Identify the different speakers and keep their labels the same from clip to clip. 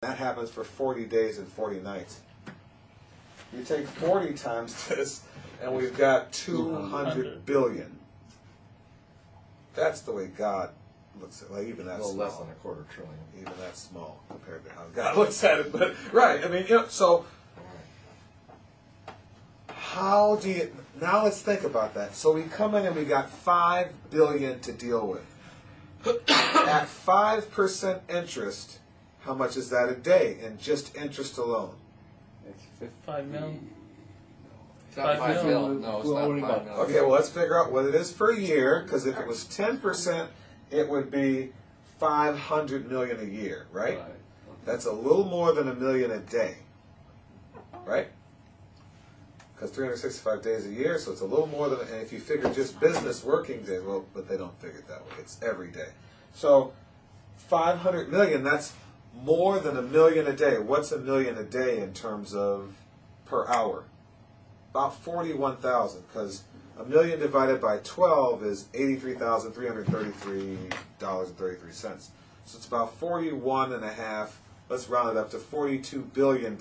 Speaker 1: That happens for 40 days and 40 nights. You take 40 times this, and we've got 200 billion. That's the way God looks at it. Like, even that's
Speaker 2: a little
Speaker 1: small.
Speaker 2: less than a quarter trillion.
Speaker 1: Even that's small compared to how God looks at it. But right, I mean, you know, so how do you, now let's think about that. So we come in and we got 5 billion to deal with. At 5% interest, how much is that a day in just interest alone?
Speaker 2: It's
Speaker 3: 5 million.
Speaker 2: It's not 5 million. No, it's not 5 million.
Speaker 1: Okay, well, let's figure out what it is per year, because if it was 10%, it would be 500 million a year, right? That's a little more than $1 million a day, right? Because 365 days a year, so it's a little more than, and if you figure just business working days, well, but they don't figure it that way. It's every day. So 500 million, that's more than $1 million a day. What's $1 million a day in terms of per hour? About 41,000, because $1 million divided by 12 is $83,333.33. So it's about 41 and a half. Let's round it up to $42 billion.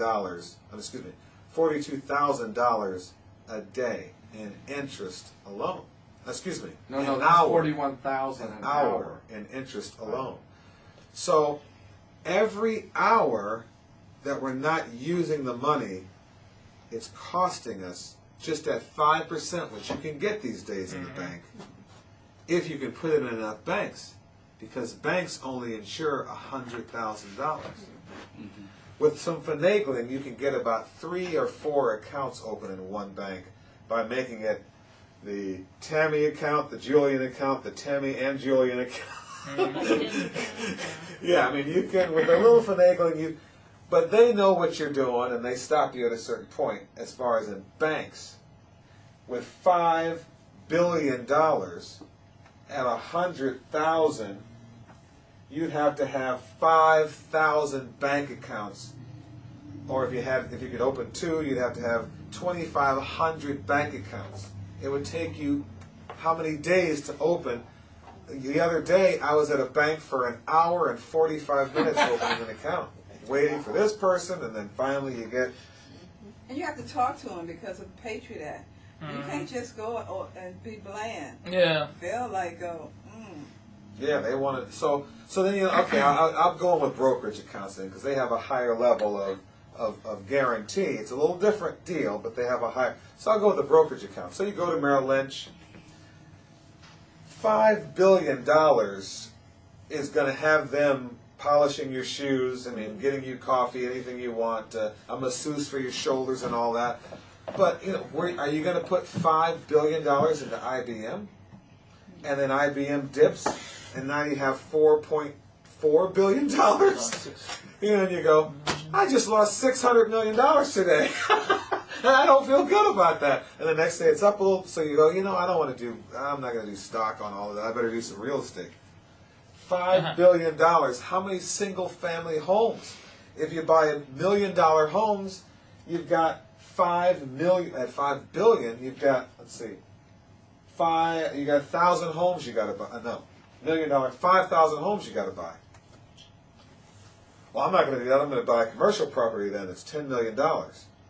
Speaker 1: Excuse me, $42,000 a day in interest alone. Excuse me,
Speaker 2: No,
Speaker 1: an
Speaker 2: that's
Speaker 1: hour.
Speaker 2: 41,000
Speaker 1: an hour in interest alone. So every hour that we're not using the money, it's costing us just at 5%, which you can get these days in the bank, if you can put it in enough banks, because banks only insure $100,000. With some finagling, you can get about 3 or 4 accounts open in one bank by making it the Tammy account, the Julian account, the Tammy and Julian account. Yeah, I mean, you can, with a little finagling, but they know what you're doing, and they stop you at a certain point. As far as in banks, with $5 billion at 100,000, you'd have to have 5,000 bank accounts, or if you could open 2, you'd have to have 2,500 bank accounts. It would take you how many days to open? The other day, I was at a bank for an hour and 45 minutes opening an account, waiting for this person, and then finally you get...
Speaker 4: And you have to talk to them because of the Patriot Act. You can't just go and be bland.
Speaker 3: Yeah.
Speaker 4: They'll like go,
Speaker 1: Yeah, they want to... So then, you know, okay, I'm going with brokerage accounts then, because they have a higher level of guarantee. It's a little different deal, but they have a higher... So I'll go with the brokerage account. So you go to Merrill Lynch. $5 billion is going to have them polishing your shoes, I mean, getting you coffee, anything you want, a masseuse for your shoulders and all that. But, you know, are you going to put $5 billion into IBM? And then IBM dips, and now you have $4.4 billion? You know, and you go, I just lost $600 million today. And I don't feel good about that. And the next day it's up a little, so you go, you know, I'm not going to do stock on all of that. I better do some real estate. $5 billion. How many single family homes? If you buy $1 million homes, you've got 5 million, at 5 billion, you've got, let's see, you got 1,000 homes you got to buy. No, $1 million, 5,000 homes you got to buy. Well, I'm not going to do that. I'm going to buy a commercial property then that's $10 million.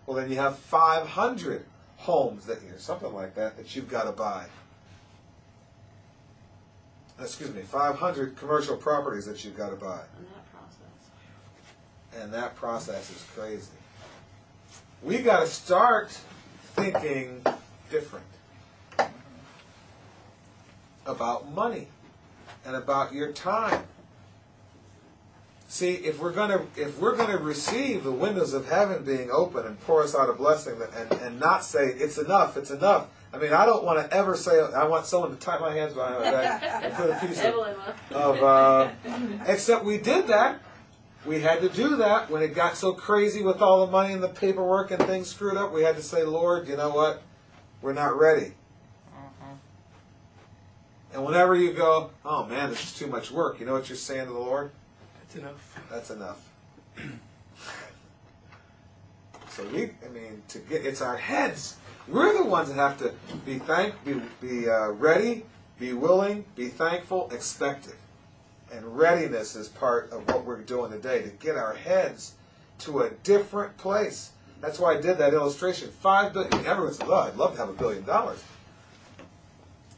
Speaker 1: Well, then you have 500 homes that something like that you've got to buy. Excuse me, 500 commercial properties that you've got to buy. And that process is crazy. We got to start thinking different about money and about your time. See, if we're gonna receive the windows of heaven being open and pour us out a blessing, and not say it's enough, it's enough. I mean, I don't want to ever say I want someone to tie my hands behind my back and put a piece of except we did that. We had to do that when it got so crazy with all the money and the paperwork and things screwed up. We had to say, Lord, you know what? We're not ready. And whenever you go, oh man, this is too much work, you know what you're saying to the Lord?
Speaker 3: That's enough.
Speaker 1: That's enough. So it's our heads. We're the ones that have to be ready, be willing, be thankful, expectant. And readiness is part of what we're doing today, to get our heads to a different place. That's why I did that illustration. $5 billion. Everyone says, "Oh, I'd love to have $1 billion."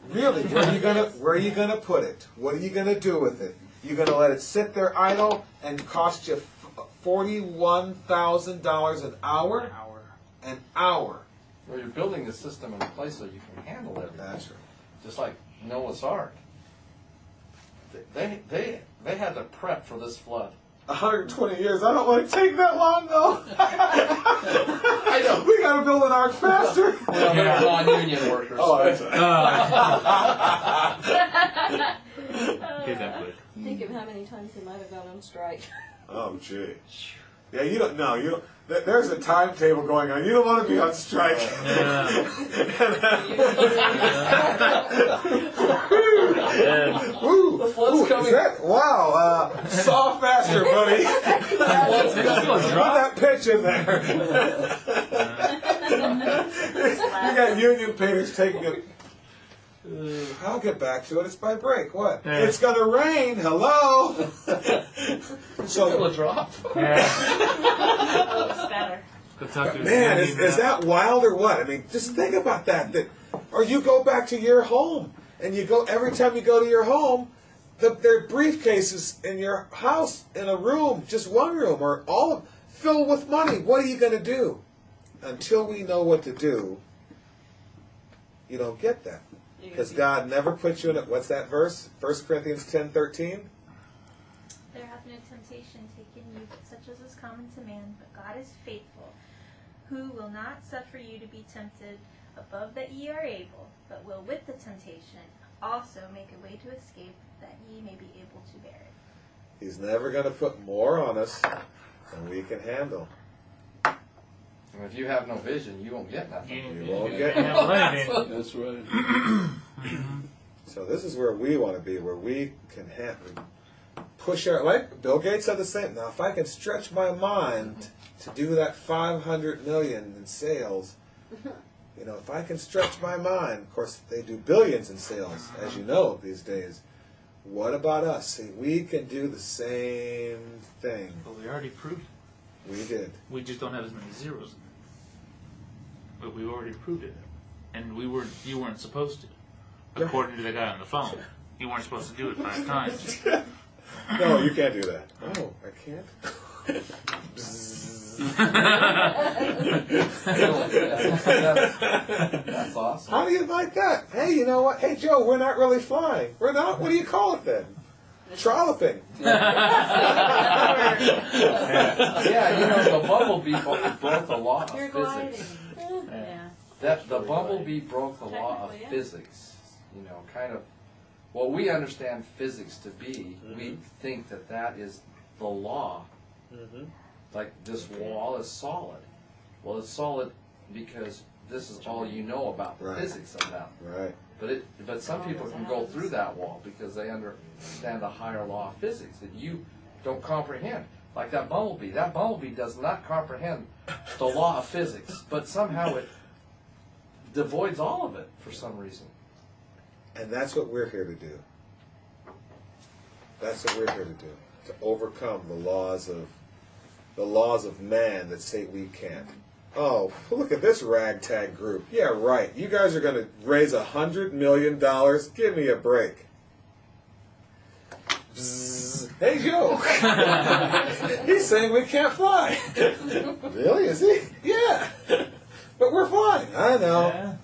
Speaker 1: Really, where are you gonna put it? What are you gonna do with it? You gonna let it sit there idle and cost you $41,000 an hour? An hour.
Speaker 2: Well, you're building the system in place so you can handle everything.
Speaker 1: That's right.
Speaker 2: Just like Noah's Ark. They had to prep for this flood.
Speaker 1: 120 years. I don't want to take that long, though.
Speaker 2: I know.
Speaker 1: We got to build an ark faster.
Speaker 2: Well, they're non-union workers.
Speaker 1: Oh, that's right.
Speaker 3: Think of how many times they might have gone on strike.
Speaker 1: Oh, gee. Yeah, you don't know. You don't. There's a timetable going on. You don't want to be on strike. Woo!
Speaker 2: The flood's coming.
Speaker 1: Wow. Saw faster, buddy. Put that pitch in there. You got union painters taking it. I'll get back to it. It's by break. What?
Speaker 5: Yeah.
Speaker 1: It's gonna rain. Hello.
Speaker 2: Still a drop.
Speaker 3: It's better.
Speaker 1: But man, is that wild or what? I mean, just think about that. Or you go back to your home, and you go every time you go to your home, there are briefcases in your house in a room, just one room, or all of filled with money. What are you going to do? Until we know what to do, you don't get that. Because God never puts you in it. What's that verse? 1 Corinthians 10:13.
Speaker 6: There hath no temptation taken you but such as is common to man, but God is faithful, who will not suffer you to be tempted above that ye are able, but will with the temptation also make a way to escape, that ye may be able to bear it.
Speaker 1: He's never going to put more on us than we can handle.
Speaker 2: And if you have no vision, you won't get nothing.
Speaker 1: You won't get
Speaker 5: anything.
Speaker 2: That's right.
Speaker 1: So this is where we want to be, where we can push our, like Bill Gates said the same. Now, if I can stretch my mind to do that 500 million in sales, if I can stretch my mind, of course they do billions in sales, as you know these days. What about us? See, we can do the same thing.
Speaker 5: But we already proved it.
Speaker 1: We did.
Speaker 5: We just don't have as many zeros in it. But we already proved it. And you weren't supposed to. According to the guy on the phone. You weren't supposed to do it 5 times.
Speaker 1: No, you can't do that. Oh, I can't?
Speaker 2: That's awesome.
Speaker 1: How do you like that? Hey, you know what? Hey, Joe, we're not really flying. We're not. What do you call it then? Trolloping.
Speaker 2: Yeah, the bumblebee broke the law of
Speaker 3: You're
Speaker 2: physics.
Speaker 3: gliding.
Speaker 2: The bumblebee broke the law of
Speaker 3: Technically, yeah.
Speaker 2: physics. Kind of what we understand physics to be. We think that is the law. Like this wall is solid. Well, it's solid because this is all you know about the physics of that.
Speaker 1: Right.
Speaker 2: But some people can go through that wall because they understand a higher law of physics that you don't comprehend. Like that bumblebee. That bumblebee does not comprehend the law of physics, but somehow it devoids all of it for some reason.
Speaker 1: And that's what we're here to do. That's what we're here to do. To overcome the laws of man that say we can't. Oh, look at this ragtag group. Yeah, right. You guys are going to raise $100 million? Give me a break. Bzzz. Hey, Joe. He's saying we can't fly. Really? Is he? Yeah. But we're flying. I know.
Speaker 5: Yeah.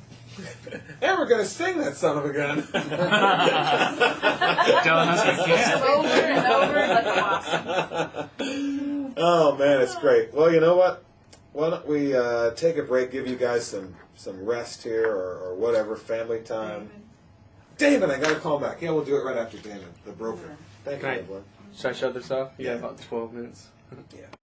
Speaker 1: And we're going to sing that son of a gun.
Speaker 5: Telling us we can't.
Speaker 3: Over and over like a wasp.
Speaker 1: Oh, man, it's great. Well, you know what? Why don't we take a break, give you guys some rest here or whatever, family time. Damon, I got to call back. Yeah, we'll do it right after Damon, the broker. Thank you,
Speaker 5: Right.
Speaker 1: everyone.
Speaker 7: Should I shut this off?
Speaker 1: Yeah.
Speaker 7: About 12 minutes.
Speaker 1: Yeah.